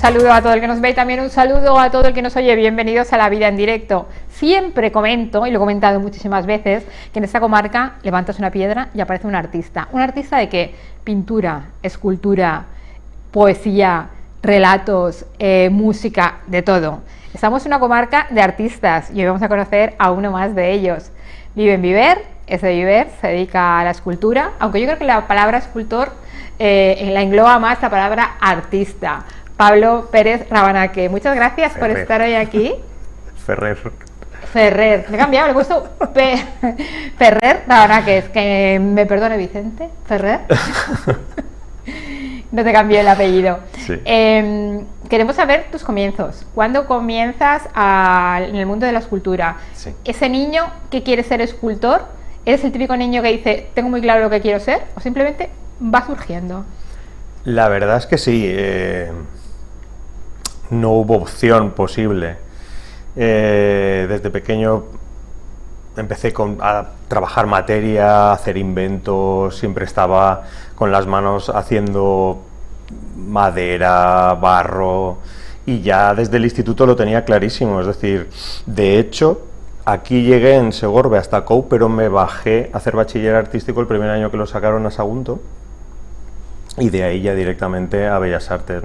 saludo a todo el que nos ve y también un saludo a todo el que nos oye. Bienvenidos a La Vida en Directo. Siempre comento, y lo he comentado muchísimas veces, que en esta comarca levantas una piedra y aparece un artista. ¿Un artista de qué? Pintura, escultura, poesía, relatos, música, de todo. Estamos en una comarca de artistas y hoy vamos a conocer a uno más de ellos. Vive en Viver, es de Viver, se dedica a la escultura, aunque yo creo que la palabra escultor la engloba más la palabra artista. Pablo Pérez Rabanaque, muchas gracias por estar hoy aquí. Ferrer, me he cambiado, le he puesto Ferrer Rabanaque, es que me perdone Vicente, Ferrer. No te cambié el apellido. Sí. Queremos saber tus comienzos. ¿Cuándo comienzas en el mundo de la escultura? Sí. ¿Ese niño que quiere ser escultor? ¿Eres el típico niño que dice, tengo muy claro lo que quiero ser? ¿O simplemente va surgiendo? La verdad es que sí. No hubo opción posible. Desde pequeño empecé a trabajar materia, a hacer inventos, siempre estaba con las manos haciendo madera, barro, y ya desde el instituto lo tenía clarísimo. Es decir, de hecho, aquí llegué en Segorbe hasta COU, pero me bajé a hacer bachiller artístico el primer año que lo sacaron a Sagunto, y de ahí ya directamente a Bellas Artes.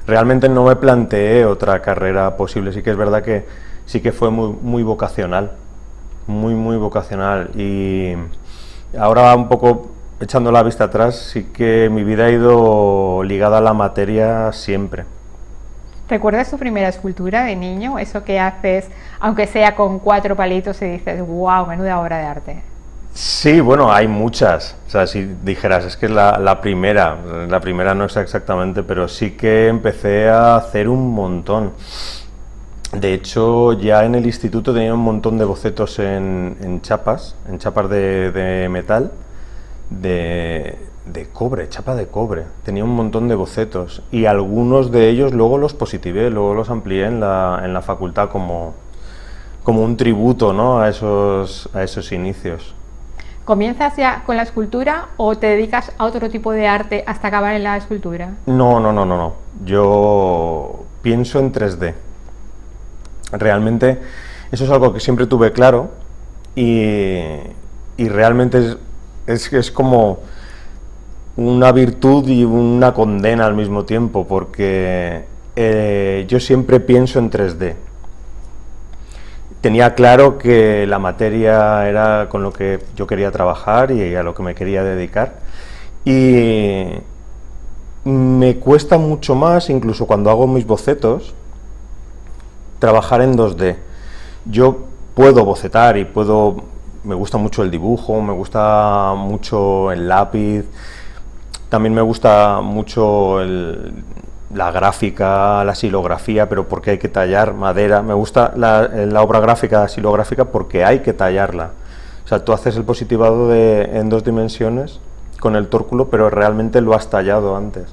Realmente no me planteé otra carrera posible. Sí que es verdad que sí que fue muy vocacional, muy vocacional, y ahora un poco echando la vista atrás, sí que mi vida ha ido ligada a la materia siempre. ¿Recuerdas tu primera escultura de niño? Eso que haces, aunque sea con 4 palitos, y dices, wow, menuda obra de arte. Sí, bueno, hay muchas. O sea, si dijeras, es que es la primera no es exactamente, pero sí que empecé a hacer un montón. De hecho, ya en el instituto tenía un montón de bocetos en chapas de metal, de cobre, chapa de cobre. Tenía un montón de bocetos y algunos de ellos luego los positivé, luego los amplié en la facultad como un tributo, ¿no?, a esos inicios. ¿Comienzas ya con la escultura o te dedicas a otro tipo de arte hasta acabar en la escultura? No. Yo pienso en 3D. Realmente eso es algo que siempre tuve claro y realmente es como una virtud y una condena al mismo tiempo, porque yo siempre pienso en 3D. Tenía claro que la materia era con lo que yo quería trabajar y a lo que me quería dedicar, y me cuesta mucho más, incluso cuando hago mis bocetos, trabajar en 2D. Yo puedo bocetar y me gusta mucho el dibujo, me gusta mucho el lápiz, también me gusta mucho la gráfica, la silografía, pero porque hay que tallar madera. Me gusta la obra gráfica, la silográfica, porque hay que tallarla. O sea, tú haces el positivado en 2 dimensiones con el tórculo, pero realmente lo has tallado antes.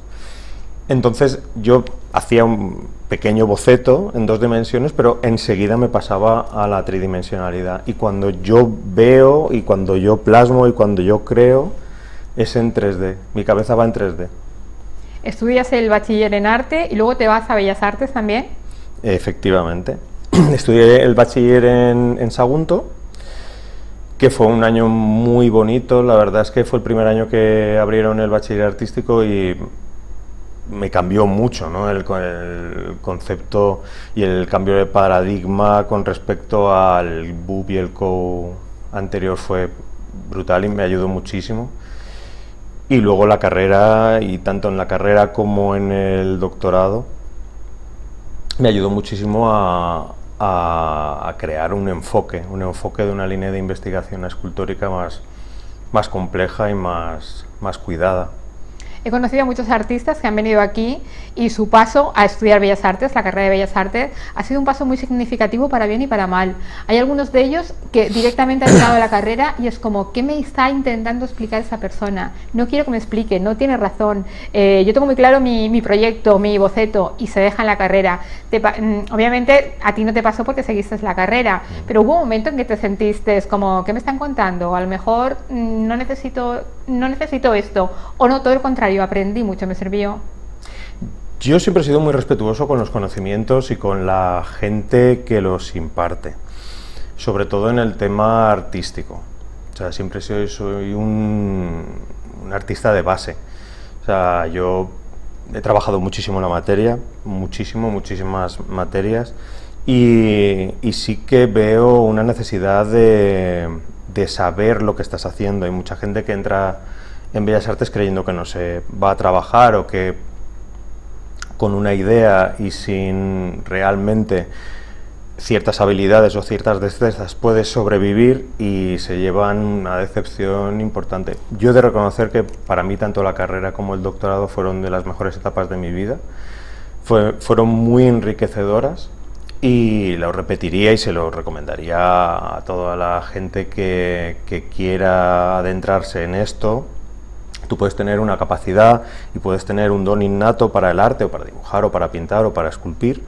Entonces yo hacía un pequeño boceto en 2 dimensiones, pero enseguida me pasaba a la tridimensionalidad. Y cuando yo veo, y cuando yo plasmo, y cuando yo creo, es en 3D. Mi cabeza va en 3D. ¿Estudias el bachiller en arte y luego te vas a Bellas Artes también? Efectivamente. Estudié el bachiller en Sagunto, que fue un año muy bonito. La verdad es que fue el primer año que abrieron el bachiller artístico y me cambió mucho, ¿no?, el concepto y el cambio de paradigma con respecto al BUP y el COU anterior fue brutal y me ayudó muchísimo. Y luego la carrera, y tanto en la carrera como en el doctorado, me ayudó muchísimo a crear un enfoque de una línea de investigación escultórica más compleja y más cuidada. He conocido a muchos artistas que han venido aquí y su paso a estudiar Bellas Artes, la carrera de Bellas Artes, ha sido un paso muy significativo para bien y para mal. Hay algunos de ellos que directamente han entrado a la carrera y es como, ¿qué me está intentando explicar esa persona? No quiero que me explique, no tiene razón. Yo tengo muy claro mi proyecto, mi boceto, y se deja en la carrera. Obviamente a ti no te pasó porque seguiste la carrera, pero hubo un momento en que te sentiste como, ¿qué me están contando? O a lo mejor no necesito esto, o no, todo lo contrario, aprendí mucho, me sirvió. Yo siempre he sido muy respetuoso con los conocimientos y con la gente que los imparte, sobre todo en el tema artístico. O sea, siempre soy un artista de base. O sea, yo he trabajado muchísimo en la materia, muchísimas materias, y sí que veo una necesidad de saber lo que estás haciendo. Hay mucha gente que entra en Bellas Artes creyendo que no se va a trabajar o que con una idea y sin realmente ciertas habilidades o ciertas destrezas puedes sobrevivir, y se llevan una decepción importante. Yo he de reconocer que para mí tanto la carrera como el doctorado fueron de las mejores etapas de mi vida, fueron muy enriquecedoras, y lo repetiría y se lo recomendaría a toda la gente que quiera adentrarse en esto. Tú puedes tener una capacidad y puedes tener un don innato para el arte, o para dibujar, o para pintar, o para esculpir,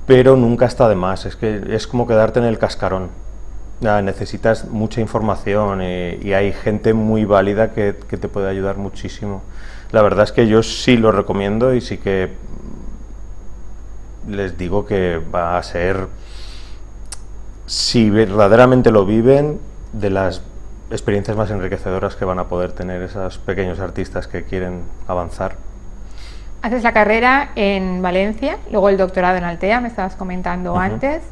pero nunca está de más. Es que es como quedarte en el cascarón. Necesitas mucha información, y hay gente muy válida que te puede ayudar muchísimo. La verdad es que yo sí lo recomiendo, y sí que les digo que va a ser, si verdaderamente lo viven, de las experiencias más enriquecedoras que van a poder tener esos pequeños artistas que quieren avanzar. Haces la carrera en Valencia, luego el doctorado en Altea, me estabas comentando antes.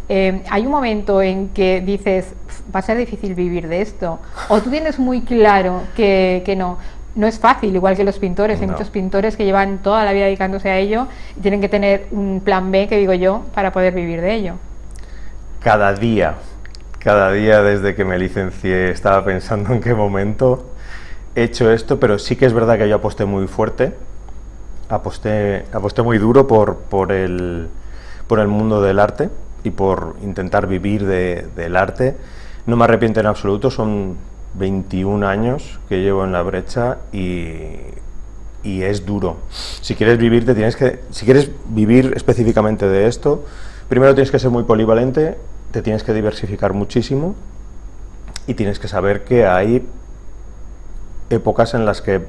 ¿Hay un momento en que dices, va a ser difícil vivir de esto? ¿O tú tienes muy claro que no es fácil, igual que los pintores? Hay muchos pintores que llevan toda la vida dedicándose a ello y tienen que tener un plan B, que digo yo, para poder vivir de ello. Cada día desde que me licencié estaba pensando en qué momento he hecho esto, pero sí que es verdad que yo aposté muy fuerte, aposté muy duro por el mundo del arte y por intentar vivir del arte. No me arrepiento en absoluto, son 21 años que llevo en la brecha, y es duro. Si quieres vivir específicamente de esto, primero tienes que ser muy polivalente, te tienes que diversificar muchísimo, y tienes que saber que hay épocas en las que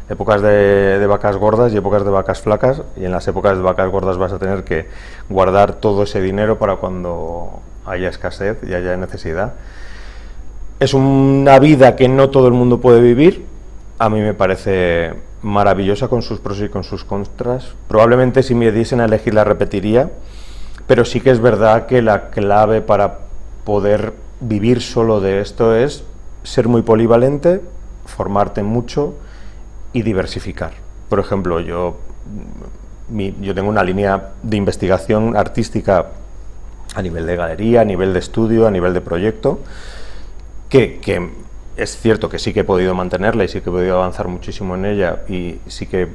épocas de vacas gordas y épocas de vacas flacas, y en las épocas de vacas gordas vas a tener que guardar todo ese dinero para cuando haya escasez y haya necesidad. Es una vida que no todo el mundo puede vivir. A mí me parece maravillosa, con sus pros y con sus contras. Probablemente si me diesen a elegir la repetiría, pero sí que es verdad que la clave para poder vivir solo de esto es ser muy polivalente, formarte mucho y diversificar. Por ejemplo, yo tengo una línea de investigación artística a nivel de galería, a nivel de estudio, a nivel de proyecto, que es cierto que sí que he podido mantenerla y sí que he podido avanzar muchísimo en ella, y sí que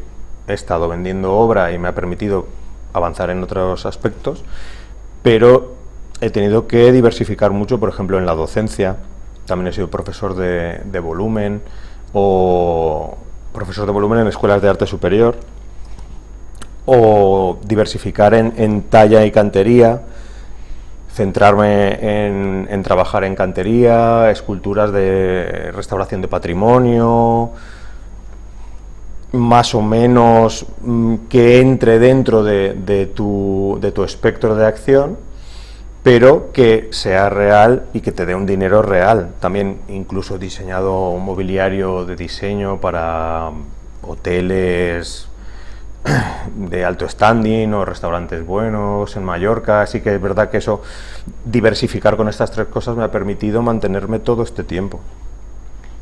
he estado vendiendo obra y me ha permitido avanzar en otros aspectos, pero he tenido que diversificar mucho. Por ejemplo, en la docencia también he sido profesor de volumen, o profesor de volumen en escuelas de arte superior, o diversificar en talla y cantería, centrarme en trabajar en cantería, esculturas de restauración de patrimonio, más o menos que entre dentro de tu espectro de acción, pero que sea real y que te dé un dinero real. También incluso he diseñado un mobiliario de diseño para hoteles de alto standing o restaurantes buenos en Mallorca. Así que es verdad que eso, diversificar con estas tres cosas, me ha permitido mantenerme todo este tiempo.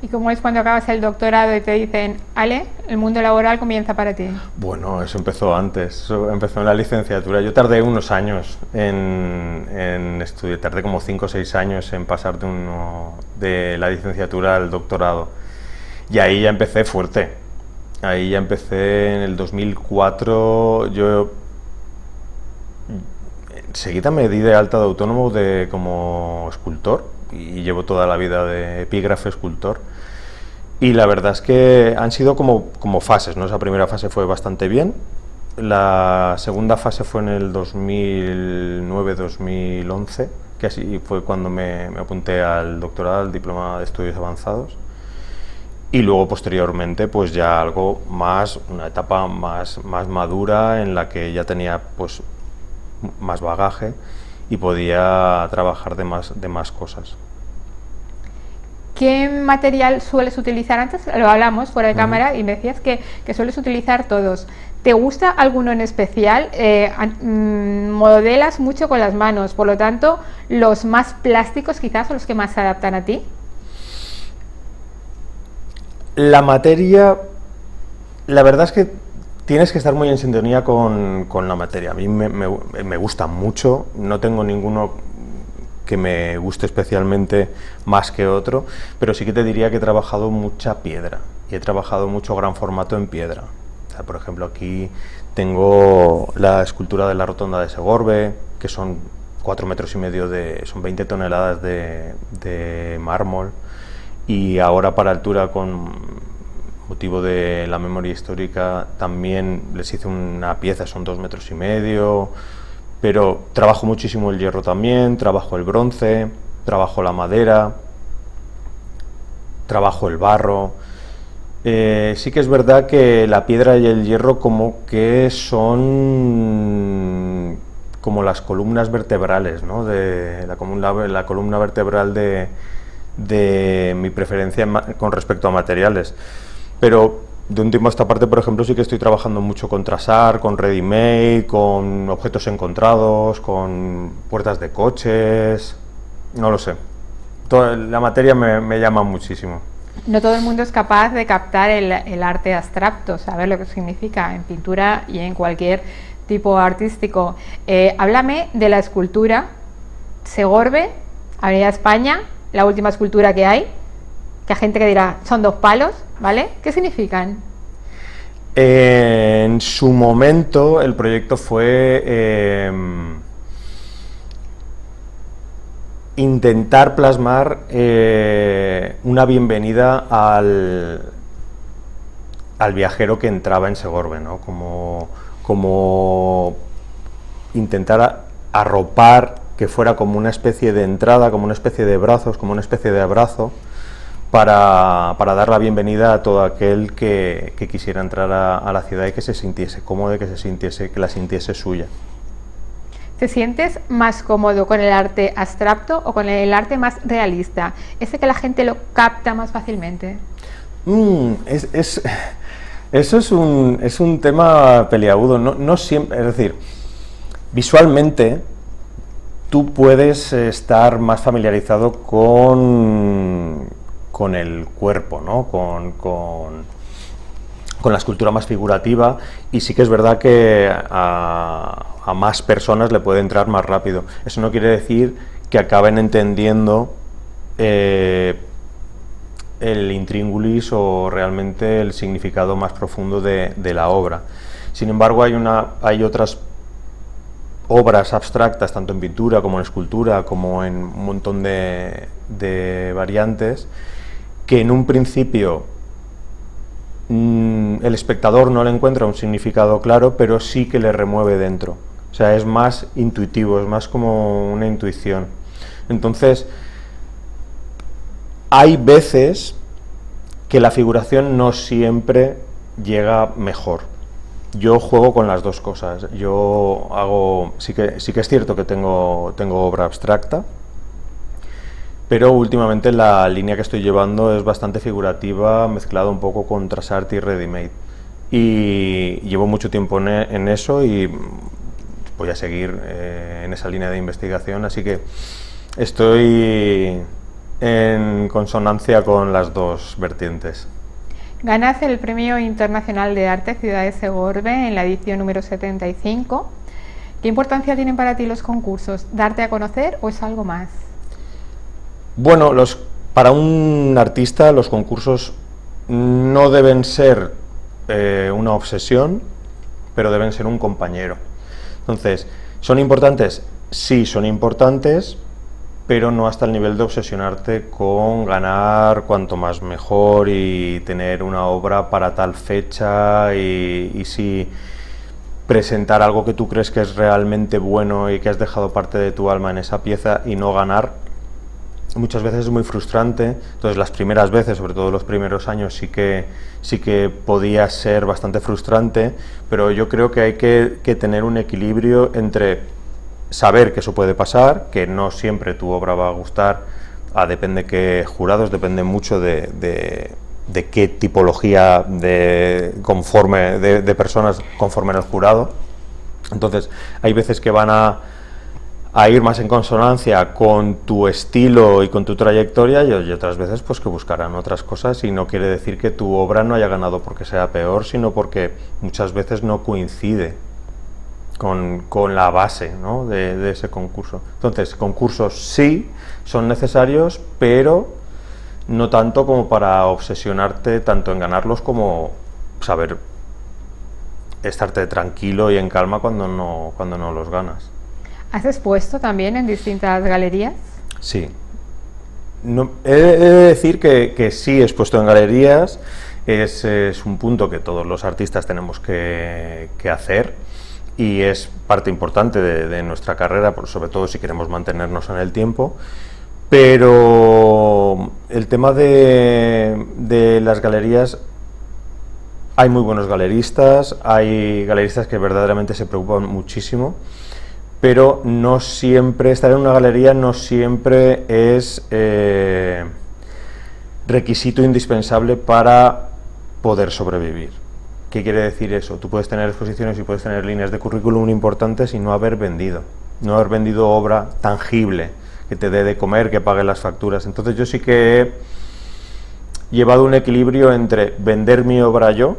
¿Y cómo es cuando acabas el doctorado y te dicen, Ale, el mundo laboral comienza para ti? Bueno, eso empezó antes, eso empezó en la licenciatura. Yo tardé unos años en estudiar, tardé como 5 o 6 años en pasar de la licenciatura al doctorado. Y ahí ya empecé fuerte. Ahí ya empecé en el 2004. Yo enseguida me di de alta de autónomo como escultor, y llevo toda la vida de epígrafe escultor. Y la verdad es que han sido como fases, ¿no? Esa primera fase fue bastante bien. La segunda fase fue en el 2009-2011, que así fue cuando me apunté al doctorado, al diploma de estudios avanzados. y luego posteriormente pues ya algo más, una etapa más madura en la que ya tenía pues más bagaje y podía trabajar de más cosas. ¿Qué material sueles utilizar? Antes lo hablamos fuera de cámara y me decías que sueles utilizar todos. ¿Te gusta alguno en especial? Modelas mucho con las manos, por lo tanto, los más plásticos quizás son los que más se adaptan a ti. La materia, la verdad es que tienes que estar muy en sintonía con la materia. A mí me gusta mucho, no tengo ninguno que me guste especialmente más que otro, pero sí que te diría que he trabajado mucha piedra y he trabajado mucho gran formato en piedra. O sea, por ejemplo, aquí tengo la escultura de la Rotonda de Segorbe, que son 4,5 metros son 20 toneladas de mármol, y ahora para altura, con motivo de la memoria histórica, también les hice una pieza, son 2,5 metros, pero trabajo muchísimo el hierro también, trabajo el bronce, trabajo la madera, trabajo el barro. Sí que es verdad que la piedra y el hierro como que son como las columnas vertebrales, ¿no? De la columna vertebral de mi preferencia con respecto a materiales. Pero de un tiempo a esta parte, por ejemplo, sí que estoy trabajando mucho con trasar, con ready-made, con objetos encontrados, con puertas de coches, no lo sé. La materia me llama muchísimo. No todo el mundo es capaz de captar el arte abstracto, saber lo que significa en pintura y en cualquier tipo artístico. Háblame de la escultura Segorbe, Avenida España, la última escultura que hay, que hay gente que dirá, son 2 palos, ¿vale? ¿Qué significan? En su momento el proyecto fue intentar plasmar una bienvenida al viajero que entraba en Segorbe, ¿no? Como intentar arropar, que fuera como una especie de entrada, como una especie de brazos, como una especie de abrazo, para dar la bienvenida a todo aquel que quisiera entrar a la ciudad y que se sintiese cómodo, que la sintiese suya. ¿Te sientes más cómodo con el arte abstracto o con el arte más realista? ¿Ese que la gente lo capta más fácilmente? Eso es un tema peliagudo. No siempre, es decir, visualmente tú puedes estar más familiarizado con el cuerpo, ¿no? Con la escultura más figurativa, y sí que es verdad que a más personas le puede entrar más rápido. Eso no quiere decir que acaben entendiendo el intríngulis o realmente el significado más profundo de la obra. Sin embargo, hay otras obras abstractas, tanto en pintura como en escultura, como en un montón de variantes, que en un principio el espectador no le encuentra un significado claro, pero sí que le remueve dentro. O sea, es más intuitivo, es más como una intuición. Entonces, hay veces que la figuración no siempre llega mejor. Yo juego con las dos cosas. Yo hago, sí que es cierto que tengo obra abstracta, pero últimamente la línea que estoy llevando es bastante figurativa, mezclada un poco con trasart y ready-made. Y llevo mucho tiempo en eso y voy a seguir en esa línea de investigación, así que estoy en consonancia con las dos vertientes. Ganas el Premio Internacional de Arte Ciudad de Segorbe en la edición número 75. ¿Qué importancia tienen para ti los concursos? ¿Darte a conocer o es algo más? Bueno, para un artista los concursos no deben ser una obsesión, pero deben ser un compañero. Entonces, ¿son importantes? Sí, son importantes, pero no hasta el nivel de obsesionarte con ganar cuanto más mejor y tener una obra para tal fecha y si presentar algo que tú crees que es realmente bueno y que has dejado parte de tu alma en esa pieza y no ganar, muchas veces es muy frustrante. Entonces las primeras veces, sobre todo los primeros años, sí que podía ser bastante frustrante, pero yo creo que hay que tener un equilibrio entre saber que eso puede pasar, que no siempre tu obra va a gustar, depende qué jurados, depende mucho de qué tipología de personas conformen el jurado. Entonces hay veces que van a ir más en consonancia con tu estilo y con tu trayectoria, y otras veces pues que buscarán otras cosas, y no quiere decir que tu obra no haya ganado porque sea peor, sino porque muchas veces no coincide con la base, ¿no?, de ese concurso. Entonces, concursos sí son necesarios, pero no tanto como para obsesionarte tanto en ganarlos como saber estarte tranquilo y en calma cuando no los ganas. ¿Has expuesto también en distintas galerías? Sí. No, he de decir que sí he expuesto en galerías. Es un punto que todos los artistas tenemos que hacer, y es parte importante de nuestra carrera, sobre todo si queremos mantenernos en el tiempo. Pero el tema de las galerías, hay muy buenos galeristas, hay galeristas que verdaderamente se preocupan muchísimo, pero no siempre, estar en una galería no siempre es requisito indispensable para poder sobrevivir. ¿Qué quiere decir eso? Tú puedes tener exposiciones y puedes tener líneas de currículum importantes y no haber vendido obra tangible que te dé de comer, que pague las facturas. Entonces yo sí que he llevado un equilibrio entre vender mi obra yo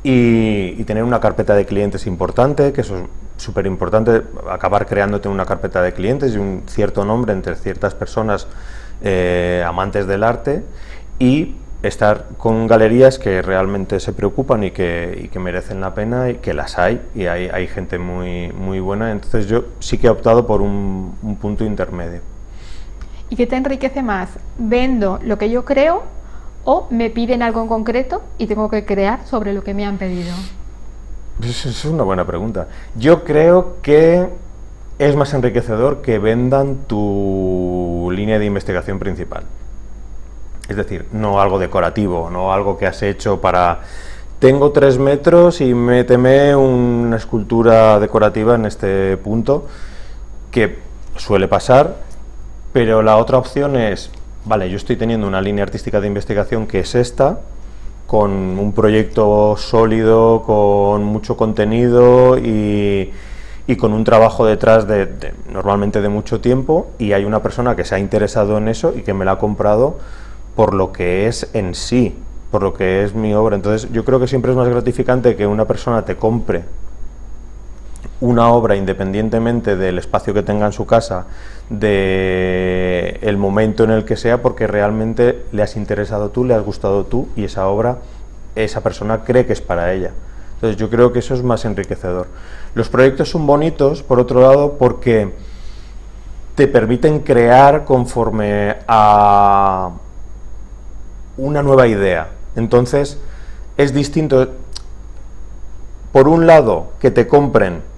y tener una carpeta de clientes importante, que eso es súper importante, acabar creándote una carpeta de clientes y un cierto nombre entre ciertas personas amantes del arte, y estar con galerías que realmente se preocupan y que merecen la pena, y que las hay, y hay gente muy, muy buena. Entonces yo sí que he optado por un punto intermedio. ¿Y qué te enriquece más? ¿Vendo lo que yo creo o me piden algo en concreto y tengo que crear sobre lo que me han pedido? Es una buena pregunta. Yo creo que es más enriquecedor que vendan tu línea de investigación principal. Es decir, no algo decorativo, no algo que has hecho para... Tengo 3 metros y méteme una escultura decorativa en este punto, que suele pasar, pero la otra opción es, vale, yo estoy teniendo una línea artística de investigación que es esta, con un proyecto sólido, con mucho contenido y con un trabajo detrás normalmente de mucho tiempo, y hay una persona que se ha interesado en eso y que me la ha comprado por lo que es en sí, por lo que es mi obra. Entonces yo creo que siempre es más gratificante que una persona te compre una obra independientemente del espacio que tenga en su casa, del momento en el que sea, porque realmente le has interesado tú, le has gustado tú, y esa obra, esa persona cree que es para ella. Entonces yo creo que eso es más enriquecedor. Los proyectos son bonitos, por otro lado, porque te permiten crear conforme a una nueva idea. Entonces es distinto, por un lado, que te compren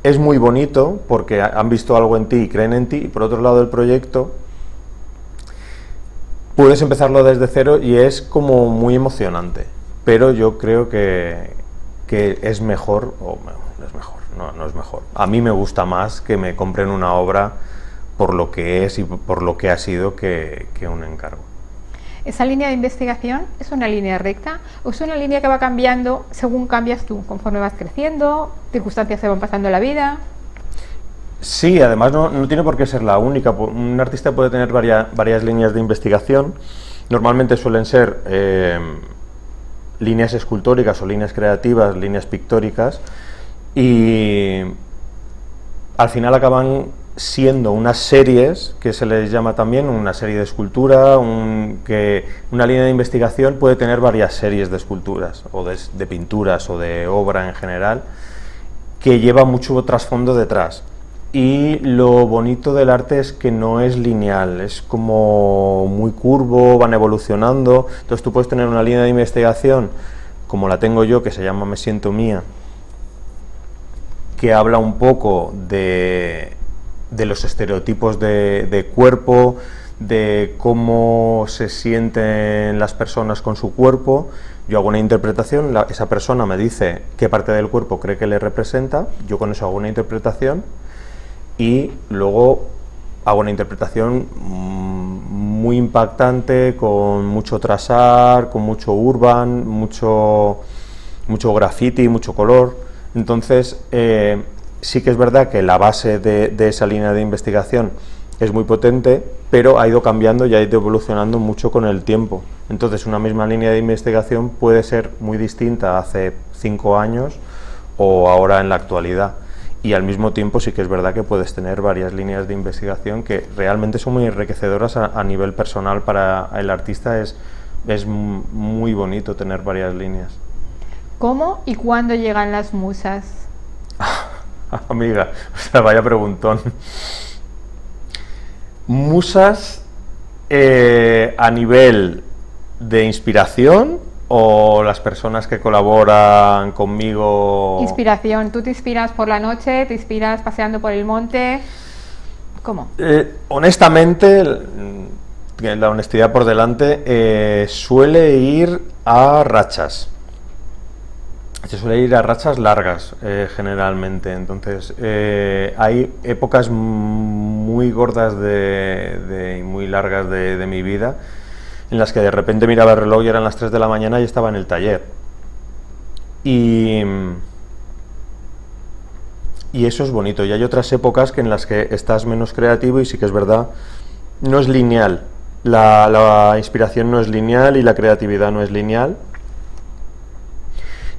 es muy bonito porque han visto algo en ti y creen en ti, y por otro lado el proyecto puedes empezarlo desde cero y es como muy emocionante, pero yo creo que es mejor, no es mejor, no es mejor. A mí me gusta más que me compren una obra por lo que es y por lo que ha sido que un encargo. ¿Esa línea de investigación es una línea recta o es una línea que va cambiando según cambias tú, conforme vas creciendo, circunstancias se van pasando en la vida? Sí, además no tiene por qué ser la única. Un artista puede tener varias líneas de investigación. Normalmente suelen ser líneas escultóricas o líneas creativas, líneas pictóricas, y al final acaban siendo unas series, que se les llama también una serie de escultura, que una línea de investigación puede tener varias series de esculturas o de pinturas o de obra en general, que lleva mucho trasfondo detrás. Y lo bonito del arte es que no es lineal, es como muy curvo, van evolucionando. Entonces tú puedes tener una línea de investigación como la tengo yo, que se llama Me siento mía, que habla un poco de de los estereotipos de cuerpo, de cómo se sienten las personas con su cuerpo. Yo hago una interpretación, esa persona me dice qué parte del cuerpo cree que le representa, yo con eso hago una interpretación y luego hago una interpretación muy impactante, con mucho trazar, con mucho urban, mucho graffiti, mucho color. Entonces, sí que es verdad que la base de esa línea de investigación es muy potente, pero ha ido cambiando y ha ido evolucionando mucho con el tiempo. Entonces, una misma línea de investigación puede ser muy distinta hace 5 años o ahora en la actualidad. Y al mismo tiempo sí que es verdad que puedes tener varias líneas de investigación que realmente son muy enriquecedoras a nivel personal. Para el artista es muy bonito tener varias líneas. ¿Cómo y cuándo llegan las musas? Amiga, o sea, vaya preguntón. Musas a nivel de inspiración o las personas que colaboran conmigo. Inspiración. ¿Tú te inspiras por la noche? ¿Te inspiras paseando por el monte? ¿Cómo? Honestamente, la honestidad por delante, suele ir a rachas. Se suele ir a rachas largas, generalmente. Entonces, hay épocas muy gordas y muy largas de mi vida en las que de repente miraba el reloj y eran las 3 de la mañana y estaba en el taller. Y eso es bonito. Y hay otras épocas en las que estás menos creativo y sí que es verdad, no es lineal. La inspiración no es lineal y la creatividad no es lineal.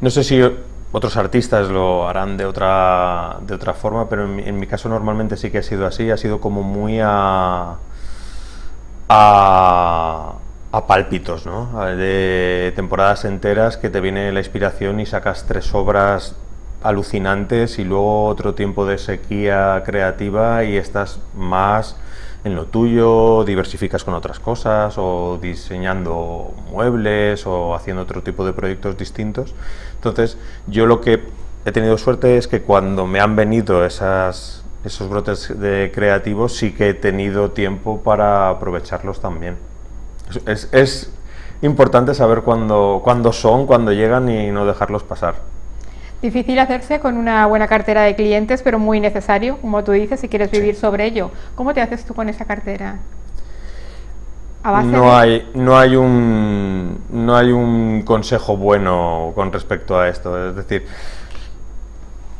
No sé si otros artistas lo harán de otra forma, pero en mi caso normalmente sí que ha sido así, ha sido como muy a pálpitos, ¿no? De temporadas enteras que te viene la inspiración y sacas 3 obras alucinantes y luego otro tiempo de sequía creativa y estás más en lo tuyo, diversificas con otras cosas o diseñando muebles o haciendo otro tipo de proyectos distintos. Entonces, yo lo que he tenido suerte es que cuando me han venido esos brotes de creativos sí que he tenido tiempo para aprovecharlos también. Es importante saber cuándo llegan y no dejarlos pasar. Difícil hacerse con una buena cartera de clientes, pero muy necesario, como tú dices, si quieres vivir sobre ello. ¿Cómo te haces tú con esa cartera? No hay un consejo bueno con respecto a esto. Es decir,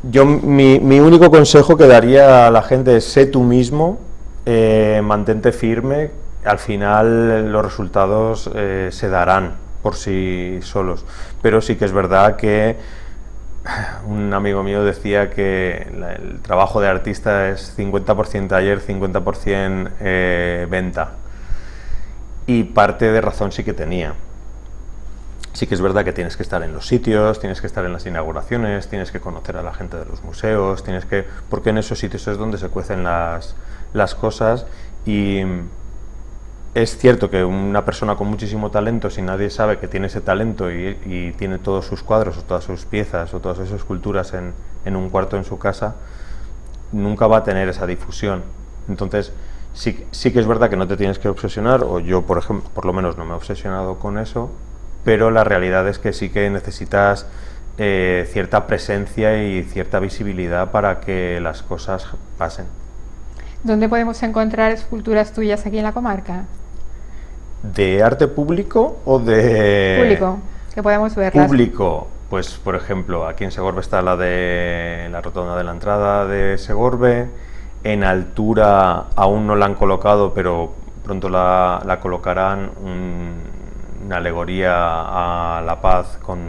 mi único consejo que daría a la gente es: sé tú mismo, mantente firme. Al final los resultados se darán por sí solos. Pero sí que es verdad que un amigo mío decía que el trabajo de artista es 50% taller, 50% venta. Y parte de razón sí que tenía. Sí que es verdad que tienes que estar en los sitios, tienes que estar en las inauguraciones, tienes que conocer a la gente de los museos, porque en esos sitios es donde se cuecen las cosas. Y es cierto que una persona con muchísimo talento, si nadie sabe que tiene ese talento y tiene todos sus cuadros o todas sus piezas o todas esas esculturas en un cuarto en su casa, nunca va a tener esa difusión. Entonces, sí que es verdad que no te tienes que obsesionar, o yo, por ejemplo, por lo menos no me he obsesionado con eso, pero la realidad es que sí que necesitas cierta presencia y cierta visibilidad para que las cosas pasen. ¿Dónde podemos encontrar esculturas tuyas aquí en la comarca? ¿De arte público o de...? Público, que podemos verlas. Público, pues por ejemplo, aquí en Segorbe está la de la rotonda de la entrada de Segorbe. En altura aún no la han colocado, pero pronto la colocarán, una alegoría a la paz con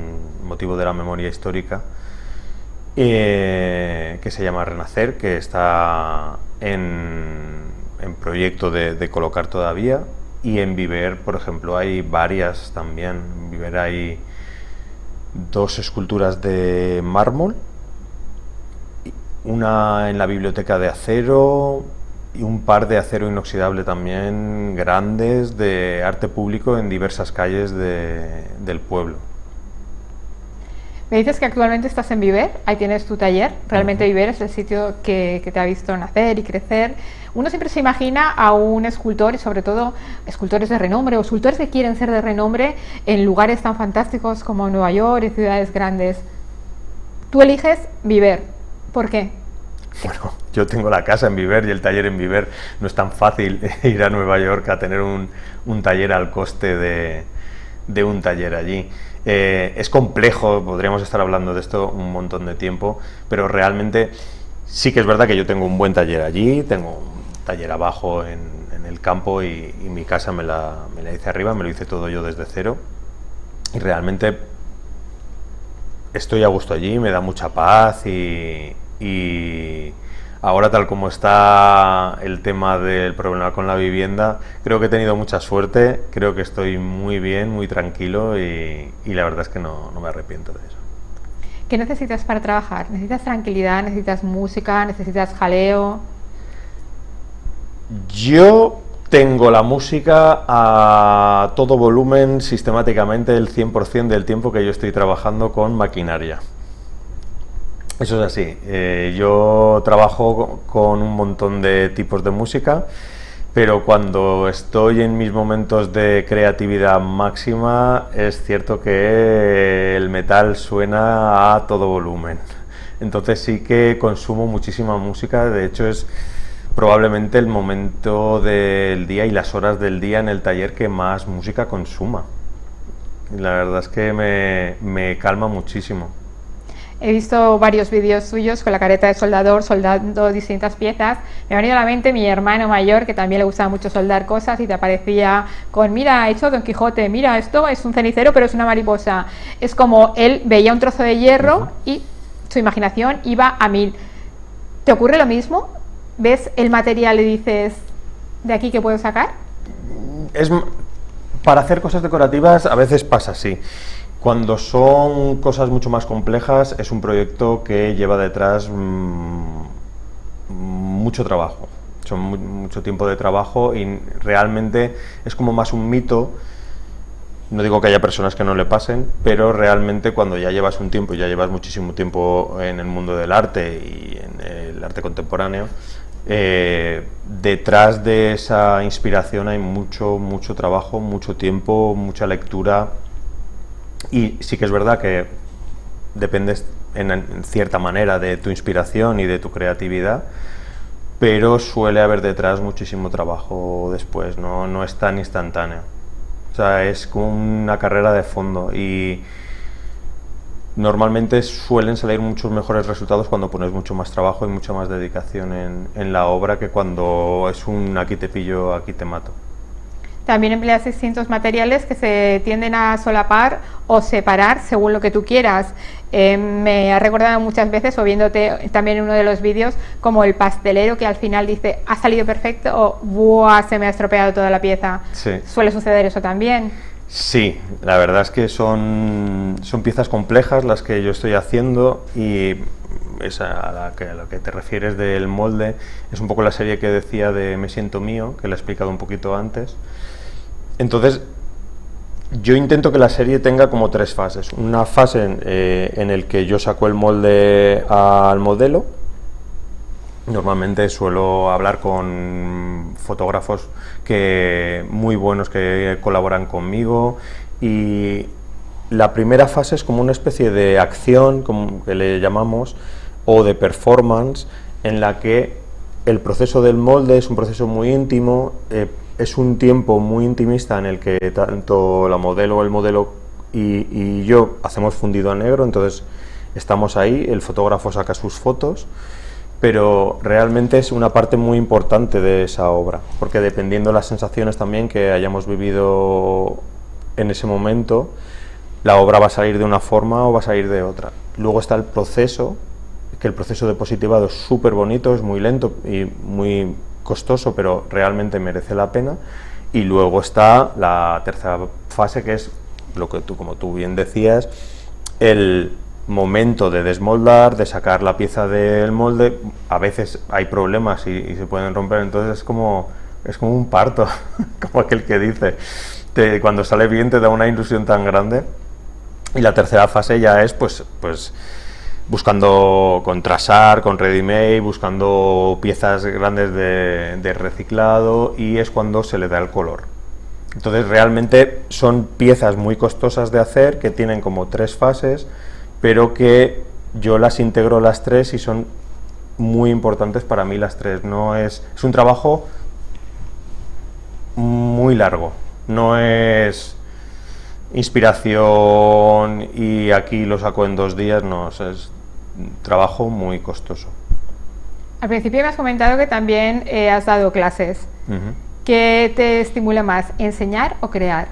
motivo de la memoria histórica, que se llama Renacer, que está en proyecto de colocar todavía. Y en Viver, por ejemplo, hay varias también. En Viver hay 2 esculturas de mármol, una en la biblioteca de acero y un par de acero inoxidable también grandes de arte público en diversas calles del pueblo. Me dices que actualmente estás en Viver, ahí tienes tu taller. Realmente Viver es el sitio que te ha visto nacer y crecer. Uno siempre se imagina a un escultor, y sobre todo escultores de renombre o escultores que quieren ser de renombre en lugares tan fantásticos como Nueva York y ciudades grandes. Tú eliges Viver. ¿Por qué? Bueno, yo tengo la casa en Viver y el taller en Viver. No es tan fácil ir a Nueva York a tener un taller al coste de un taller allí. Es complejo, podríamos estar hablando de esto un montón de tiempo, pero realmente sí que es verdad que yo tengo un buen taller allí, tengo un taller abajo en el campo y mi casa me la hice arriba, me lo hice todo yo desde cero y realmente estoy a gusto allí, me da mucha paz y ahora, tal como está el tema del problema con la vivienda, creo que he tenido mucha suerte, creo que estoy muy bien, muy tranquilo y la verdad es que no me arrepiento de eso. ¿Qué necesitas para trabajar? ¿Necesitas tranquilidad? ¿Necesitas música? ¿Necesitas jaleo? Yo tengo la música a todo volumen sistemáticamente el 100% del tiempo que yo estoy trabajando con maquinaria. Eso es así, yo trabajo con un montón de tipos de música, pero cuando estoy en mis momentos de creatividad máxima es cierto que el metal suena a todo volumen. Entonces sí que consumo muchísima música, de hecho es probablemente el momento del día y las horas del día en el taller que más música consuma. La verdad es que me calma muchísimo. He visto varios vídeos suyos con la careta de soldador, soldando distintas piezas. Me ha venido a la mente mi hermano mayor, que también le gustaba mucho soldar cosas y te aparecía con, mira, he hecho Don Quijote, mira, esto es un cenicero pero es una mariposa. Es como él veía un trozo de hierro y su imaginación iba a 1000. ¿Te ocurre lo mismo? ¿Ves el material y dices, de aquí qué puedo sacar? Para hacer cosas decorativas a veces pasa así. Cuando son cosas mucho más complejas es un proyecto que lleva detrás mucho trabajo, mucho tiempo de trabajo y realmente es como más un mito. No digo que haya personas que no le pasen, pero realmente cuando ya llevas un tiempo y ya llevas muchísimo tiempo en el mundo del arte y en el arte contemporáneo, detrás de esa inspiración hay mucho trabajo, mucho tiempo, mucha lectura. Y sí que es verdad que dependes en cierta manera de tu inspiración y de tu creatividad, pero suele haber detrás muchísimo trabajo después, no es tan instantáneo. O sea, es como una carrera de fondo y normalmente suelen salir muchos mejores resultados cuando pones mucho más trabajo y mucha más dedicación en la obra que cuando es un aquí te pillo, aquí te mato. También empleas distintos materiales que se tienden a solapar o separar según lo que tú quieras. Me ha recordado muchas veces, o viéndote también en uno de los vídeos, como el pastelero que al final dice, ha salido perfecto o ¡buah! Se me ha estropeado toda la pieza. Sí. ¿Suele suceder eso también? Sí, la verdad es que son piezas complejas las que yo estoy haciendo y a lo que te refieres del molde es un poco la serie que decía de Me siento mío, que le he explicado un poquito antes. Entonces, yo intento que la serie tenga como 3 fases. Una fase en el que yo saco el molde al modelo. Normalmente suelo hablar con fotógrafos muy buenos que colaboran conmigo y la primera fase es como una especie de acción, como que le llamamos, o de performance, en la que el proceso del molde es un proceso muy íntimo, es un tiempo muy intimista en el que tanto la modelo, el modelo y yo hacemos fundido a negro, entonces estamos ahí, el fotógrafo saca sus fotos, pero realmente es una parte muy importante de esa obra, porque dependiendo de las sensaciones también que hayamos vivido en ese momento, la obra va a salir de una forma o va a salir de otra. Luego está el proceso, que el proceso de positivado es súper bonito, es muy lento y muy costoso, pero realmente merece la pena. Y luego está la tercera fase, que es lo que como tú bien decías, el momento de desmoldar, de sacar la pieza del molde. A veces hay problemas y se pueden romper, entonces es como un parto, como aquel que dice, cuando sale bien te da una ilusión tan grande. Y la tercera fase ya es pues buscando con Trasar, con Ready-Made, buscando piezas grandes de reciclado, y es cuando se le da el color. Entonces realmente son piezas muy costosas de hacer, que tienen como 3 fases, pero que yo las integro las 3 y son muy importantes para mí las 3. No es un trabajo muy largo, no es inspiración y aquí lo saco en 2 días, no, es un trabajo muy costoso. Al principio me has comentado que también has dado clases. Uh-huh. ¿Qué te estimula más, enseñar o crear?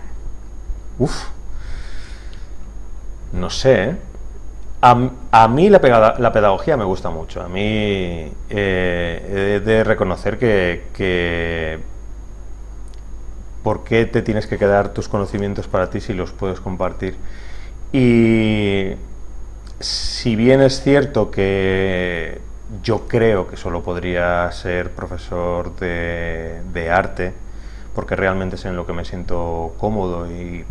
No sé, ¿eh? A mí la pedagogía me gusta mucho. A mí he de reconocer que ¿por qué te tienes que quedar tus conocimientos para ti si los puedes compartir? Y si bien es cierto que yo creo que solo podría ser profesor de arte, porque realmente es en lo que me siento cómodo y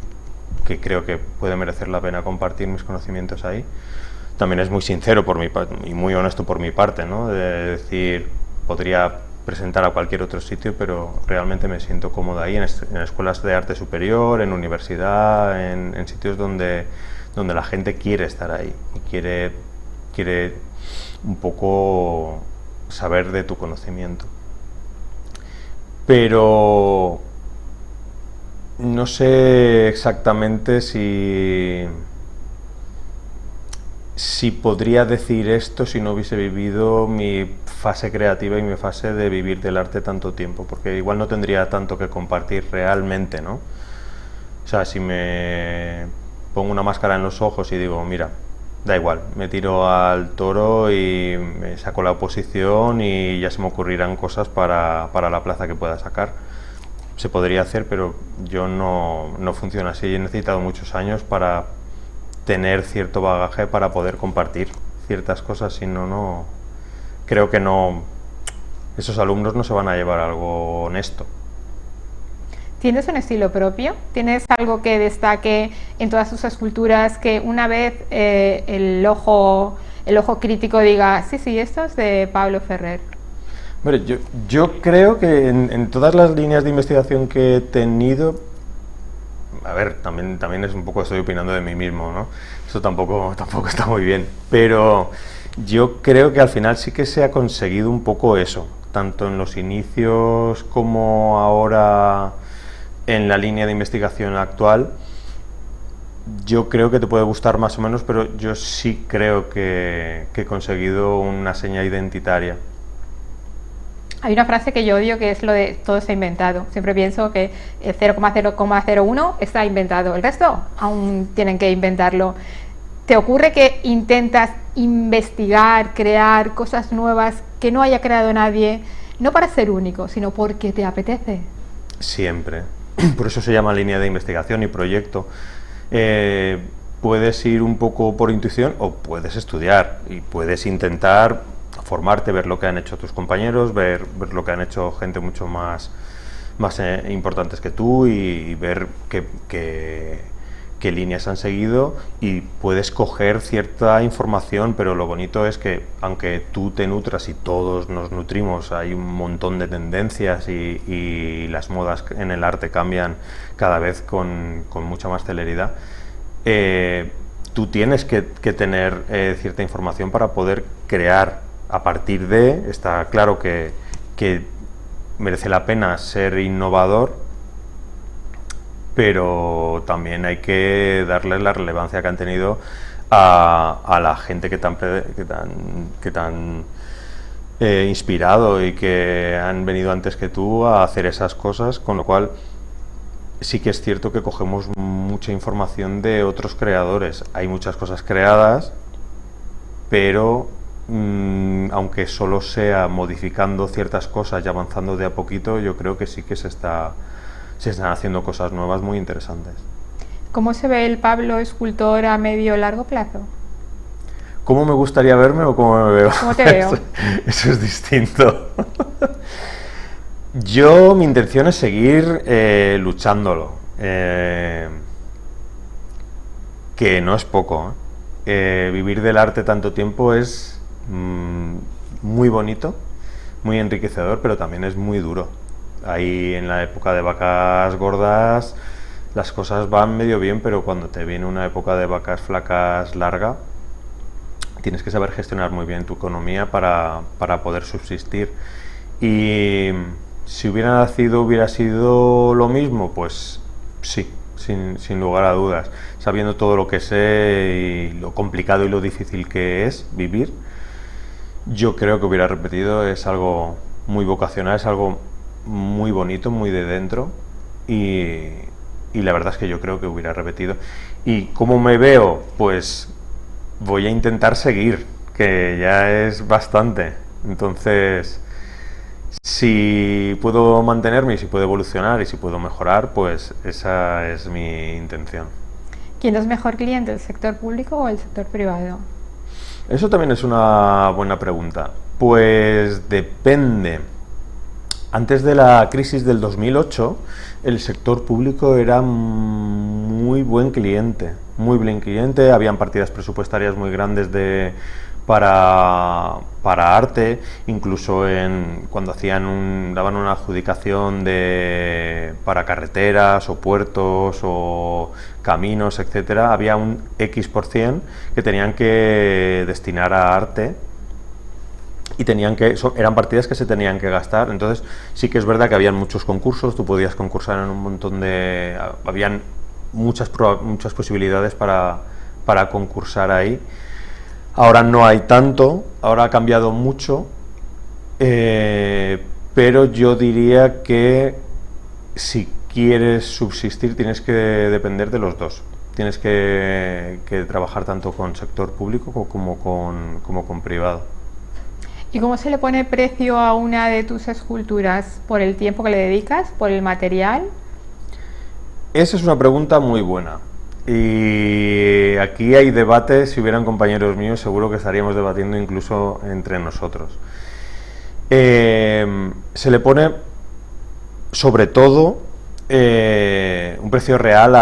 que creo que puede merecer la pena compartir mis conocimientos ahí. También es muy sincero por mi parte y muy honesto por mi parte, ¿no? De decir, podría presentar a cualquier otro sitio, pero realmente me siento cómodo ahí, en escuelas de arte superior, en universidad, en sitios donde la gente quiere estar ahí y quiere un poco saber de tu conocimiento. Pero no sé exactamente si podría decir esto si no hubiese vivido mi fase creativa y mi fase de vivir del arte tanto tiempo, porque igual no tendría tanto que compartir realmente, ¿no? O sea, si me pongo una máscara en los ojos y digo, mira, da igual, me tiro al toro y me saco la oposición y ya se me ocurrirán cosas para la plaza que pueda sacar. Se podría hacer, pero yo no funciona así. He necesitado muchos años para tener cierto bagaje para poder compartir ciertas cosas, si no, creo que no, esos alumnos no se van a llevar algo honesto. ¿Tienes un estilo propio? ¿Tienes algo que destaque en todas tus esculturas, que una vez el ojo crítico diga, sí, esto es de Pablo Ferrer? Hombre, yo creo que en todas las líneas de investigación que he tenido, a ver, también es un poco, estoy opinando de mí mismo, ¿no? Eso tampoco está muy bien, pero yo creo que al final sí que se ha conseguido un poco eso, tanto en los inicios como ahora en la línea de investigación actual. Yo creo que te puede gustar más o menos, pero yo sí creo que he conseguido una seña identitaria. Hay una frase que yo odio, que es lo de todo está inventado. Siempre pienso que el 0,0,01 está inventado, el resto aún tienen que inventarlo. ¿Te ocurre que intentas investigar, crear cosas nuevas que no haya creado nadie, no para ser único, sino porque te apetece? Siempre. Por eso se llama línea de investigación y proyecto. Puedes ir un poco por intuición o puedes estudiar y puedes intentar formarte, ver lo que han hecho tus compañeros, ver lo que han hecho gente mucho más importantes que tú y ver qué líneas han seguido, y puedes coger cierta información, pero lo bonito es que aunque tú te nutras y todos nos nutrimos, hay un montón de tendencias y las modas en el arte cambian cada vez con mucha más celeridad. Tú tienes que tener cierta información para poder crear. A partir de, está claro que merece la pena ser innovador, pero también hay que darle la relevancia que han tenido a la gente que te han inspirado y que han venido antes que tú a hacer esas cosas, con lo cual sí que es cierto que cogemos mucha información de otros creadores. Hay muchas cosas creadas, pero aunque solo sea modificando ciertas cosas y avanzando de a poquito, yo creo que sí que se están haciendo cosas nuevas muy interesantes. ¿Cómo se ve el Pablo escultor a medio o largo plazo? ¿Cómo me gustaría verme o cómo me veo? ¿Cómo te veo? Eso es distinto. Mi intención es seguir luchándolo. que no es poco, ¿eh? Vivir del arte tanto tiempo es muy bonito, muy enriquecedor, pero también es muy duro. Ahí en la época de vacas gordas las cosas van medio bien, pero cuando te viene una época de vacas flacas larga, tienes que saber gestionar muy bien tu economía para poder subsistir. Y si hubiera nacido, hubiera sido lo mismo, pues sí, sin lugar a dudas. Sabiendo todo lo que sé y lo complicado y lo difícil que es vivir, yo creo que hubiera repetido. Es algo muy vocacional, es algo muy bonito, muy de dentro, y la verdad es que yo creo que hubiera repetido. ¿Y cómo me veo? Pues voy a intentar seguir, que ya es bastante. Entonces, si puedo mantenerme y si puedo evolucionar y si puedo mejorar, pues esa es mi intención. ¿Quién es mejor cliente, el sector público o el sector privado? Eso también es una buena pregunta. Pues depende. Antes de la crisis del 2008, el sector público era muy buen cliente, muy buen cliente. Habían partidas presupuestarias muy grandes para arte, incluso cuando daban una adjudicación para carreteras o puertos o caminos, etcétera, había un X% que tenían que destinar a arte. Y eran partidas que se tenían que gastar. Entonces sí que es verdad que habían muchos concursos, tú podías concursar en un montón habían muchas posibilidades para concursar ahí. Ahora no hay tanto, ahora ha cambiado mucho, pero yo diría que si quieres subsistir tienes que depender de los dos. Tienes que trabajar tanto con sector público como con privado. ¿Y cómo se le pone precio a una de tus esculturas? ¿Por el tiempo que le dedicas? ¿Por el material? Esa es una pregunta muy buena. Y aquí hay debate. Si hubieran compañeros míos, seguro que estaríamos debatiendo incluso entre nosotros. Se le pone, sobre todo, un precio real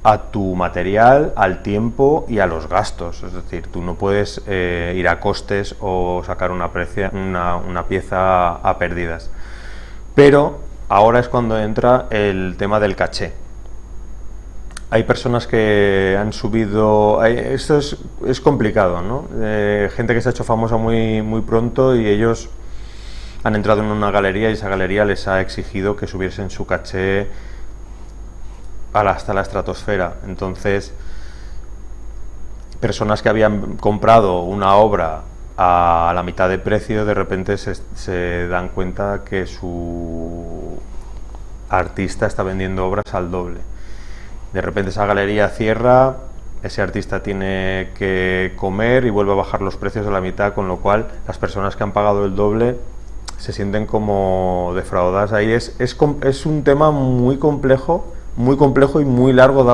a tu material, al tiempo y a los gastos. Es decir, tú no puedes ir a costes o sacar una pieza a pérdidas. Pero ahora es cuando entra el tema del caché. Hay personas que han subido... Esto es complicado, ¿no? Gente que se ha hecho famosa muy, muy pronto y ellos han entrado en una galería y esa galería les ha exigido que subiesen su caché hasta la estratosfera. Entonces, personas que habían comprado una obra a la mitad de precio, de repente se dan cuenta que su artista está vendiendo obras al doble. De repente esa galería cierra, ese artista tiene que comer y vuelve a bajar los precios a la mitad, con lo cual las personas que han pagado el doble se sienten como defraudadas. Ahí es un tema muy complejo y muy largo,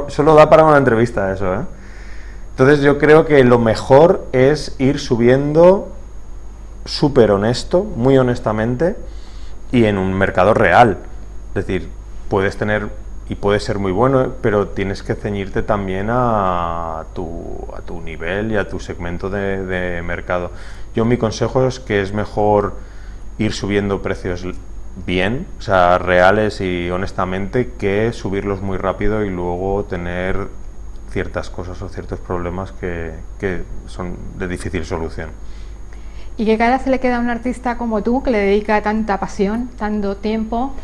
solo da para una entrevista eso, ¿eh? Entonces yo creo que lo mejor es ir subiendo súper honesto, muy honestamente, y en un mercado real. Es decir, puedes tener y puede ser muy bueno, pero tienes que ceñirte también a tu nivel y a tu segmento de mercado. Mi consejo es que es mejor ir subiendo precios bien, o sea, reales y honestamente, que subirlos muy rápido y luego tener ciertas cosas o ciertos problemas que son de difícil solución. ¿Y qué cara se le queda a un artista como tú, que le dedica tanta pasión, tanto tiempo,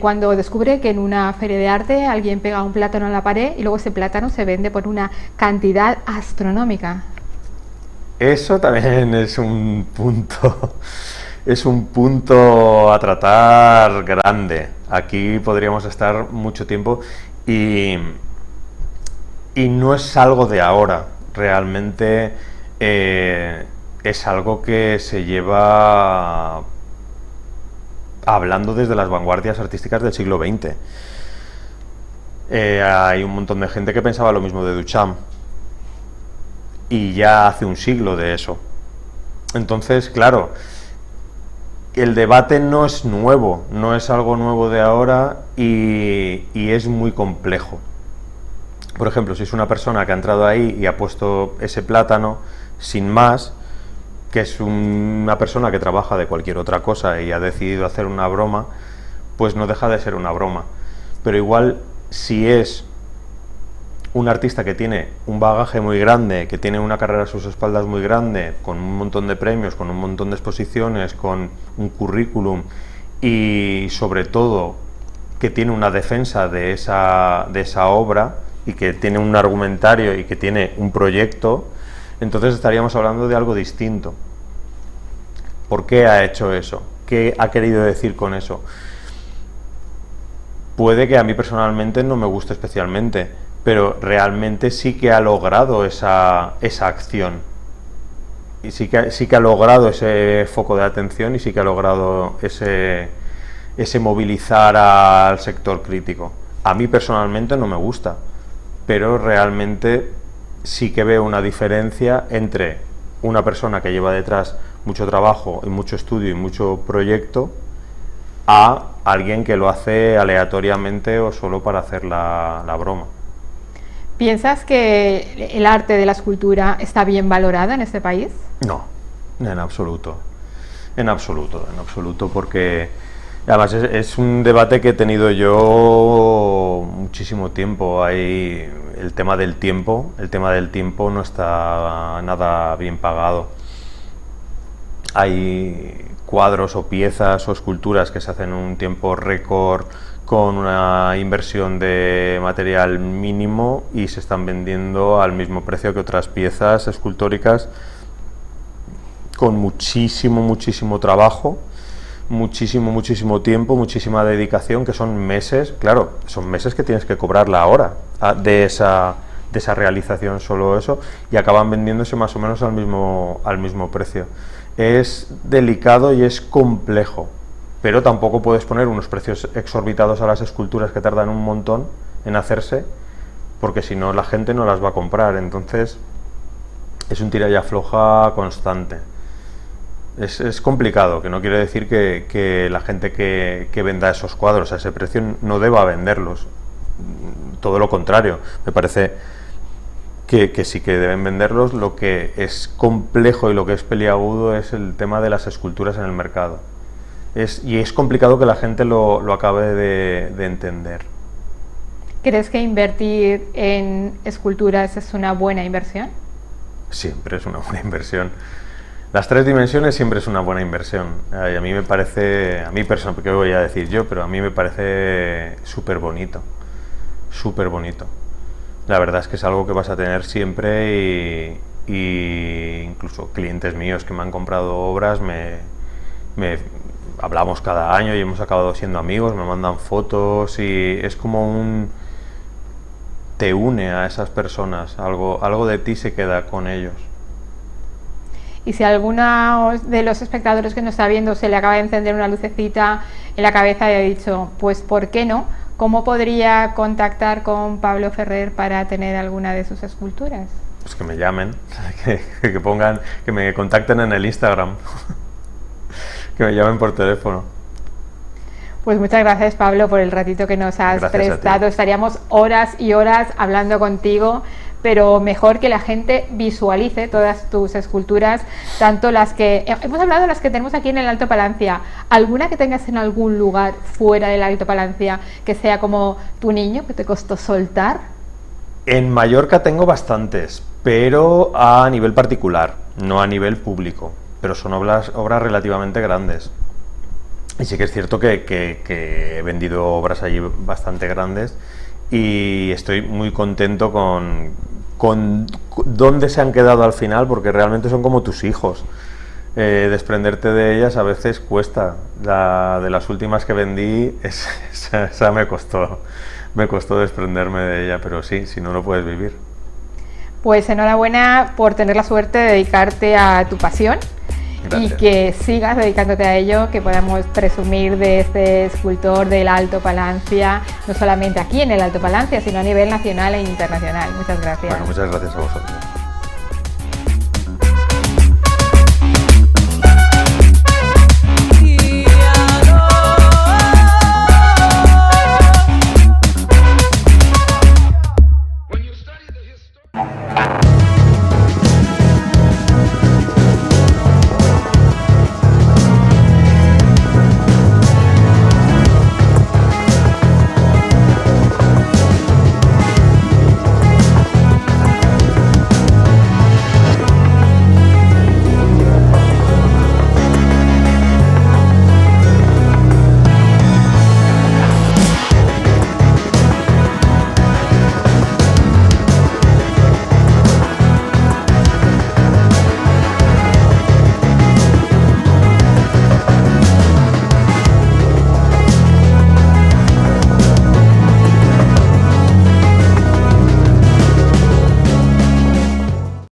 cuando descubre que en una feria de arte alguien pega un plátano en la pared y luego ese plátano se vende por una cantidad astronómica? Eso también es un punto a tratar grande. Aquí podríamos estar mucho tiempo y no es algo de ahora. Realmente es algo que se lleva hablando desde las vanguardias artísticas del siglo XX. Hay un montón de gente que pensaba lo mismo de Duchamp y ya hace un siglo de eso. Entonces, claro, el debate no es nuevo, no es algo nuevo de ahora y es muy complejo. Por ejemplo, si es una persona que ha entrado ahí y ha puesto ese plátano sin más, que es una persona que trabaja de cualquier otra cosa y ha decidido hacer una broma, pues no deja de ser una broma. Pero igual, si es un artista que tiene un bagaje muy grande, que tiene una carrera a sus espaldas muy grande, con un montón de premios, con un montón de exposiciones, con un currículum y sobre todo que tiene una defensa de esa obra y que tiene un argumentario y que tiene un proyecto, entonces estaríamos hablando de algo distinto. ¿Por qué ha hecho eso? ¿Qué ha querido decir con eso? Puede que a mí personalmente no me guste especialmente, pero realmente sí que ha logrado esa acción. Y sí que ha logrado ese foco de atención y sí que ha logrado ese movilizar al sector crítico. A mí personalmente no me gusta, pero realmente sí que veo una diferencia entre una persona que lleva detrás mucho trabajo y mucho estudio y mucho proyecto a alguien que lo hace aleatoriamente o solo para hacer la broma. ¿Piensas que el arte de la escultura está bien valorada en este país? No, en absoluto, porque además es un debate que he tenido yo muchísimo tiempo. Hay el tema del tiempo no está nada bien pagado. Hay cuadros o piezas o esculturas que se hacen en un tiempo récord con una inversión de material mínimo y se están vendiendo al mismo precio que otras piezas escultóricas con muchísimo trabajo, muchísimo tiempo, muchísima dedicación, que son meses, claro, son meses que tienes que cobrar la hora de esa realización, solo eso, y acaban vendiéndose más o menos al mismo precio. Es delicado y es complejo, pero tampoco puedes poner unos precios exorbitados a las esculturas que tardan un montón en hacerse, porque si no la gente no las va a comprar. Entonces es un tira y afloja constante. Es complicado, que no quiere decir que la gente que venda esos cuadros a ese precio no deba venderlos. Todo lo contrario, me parece que sí que deben venderlos. Lo que es complejo y lo que es peliagudo es el tema de las esculturas en el mercado. Y es complicado que la gente lo acabe de entender. ¿Crees que invertir en esculturas es una buena inversión? Siempre es una buena inversión. Las tres dimensiones siempre es una buena inversión. A mí me parece, ¿qué voy a decir yo? Pero a mí me parece súper bonito. La verdad es que es algo que vas a tener siempre y incluso clientes míos que me han comprado obras hablamos cada año y hemos acabado siendo amigos, me mandan fotos y es como te une a esas personas, algo de ti se queda con ellos. Y si a alguno de los espectadores que nos está viendo se le acaba de encender una lucecita en la cabeza y ha dicho, pues ¿por qué no? ¿Cómo podría contactar con Pablo Ferrer para tener alguna de sus esculturas? Pues que me llamen, que me contacten en el Instagram, que me llamen por teléfono. Pues muchas gracias, Pablo, por el ratito que nos has prestado. Estaríamos horas y horas hablando contigo, pero mejor que la gente visualice todas tus esculturas, tanto las que hemos hablado, las que tenemos aquí en el Alto Palancia. ¿Alguna que tengas en algún lugar fuera del Alto Palancia que sea como tu niño, que te costó soltar? En Mallorca tengo bastantes, pero a nivel particular, no a nivel público, pero son obras relativamente grandes. Y sí que es cierto que he vendido obras allí bastante grandes y estoy muy contento con dónde se han quedado al final, porque realmente son como tus hijos. Desprenderte de ellas a veces cuesta. De las últimas que vendí, esa me costó desprenderme de ella, pero sí, si no, no puedes vivir. Pues enhorabuena por tener la suerte de dedicarte a tu pasión. Gracias. Y que sigas dedicándote a ello, que podamos presumir de este escultor del Alto Palancia, no solamente aquí en el Alto Palancia, sino a nivel nacional e internacional. Muchas gracias. Bueno, muchas gracias a vosotros.